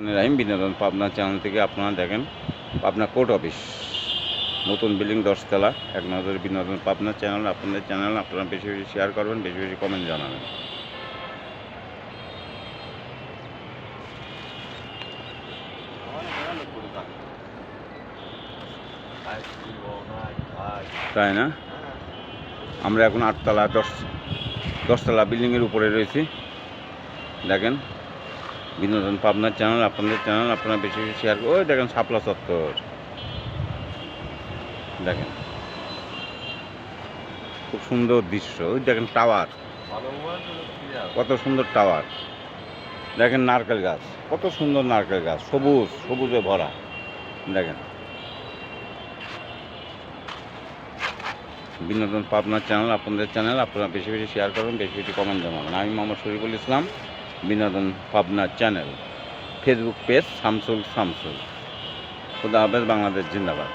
রাহিম বিনোদন পাবনা চ্যানেল থেকে আপনারা দেখেন পাবনা কোর্ট অফিস নতুন বিল্ডিং 10 তলা এক নজর বিনোদন পাবনা চ্যানেল আপনাদের চ্যানেল আপনারা বেশি বেশি শেয়ার করবেন, বেশি বেশি কমেন্ট জানাবেন। তাই না? আমরা এখন 8 তলা 10 তলা বিল্ডিংয়ের উপরে রয়েছি। দেখেন বিনোদন পাবনা চ্যানেল আপনাদের চ্যানেল আপনারা বেশি বেশি শেয়ার ওই দেখেন শাপলা চত্বর, দেখেন খুব সুন্দর দৃশ্য। ওই দেখেন টাওয়ার, কত সুন্দর টাওয়ার। দেখেন নারকেল গাছ, কত সুন্দর নারকেল গাছ, সবুজ সবুজে ভরা। দেখেন বিনোদন পাবনা চ্যানেল আপনাদের চ্যানেল আপনারা বেশি বেশি শেয়ার করবেন, বেশি বেশি কমেন্ট জানাবেন। আমি মোহাম্মদ শরীফুল ইসলাম, বিনোদন Pabna channel, Facebook page Shamsul. খুদা হাফেজ, বাংলাদেশ জিন্দাবাদ।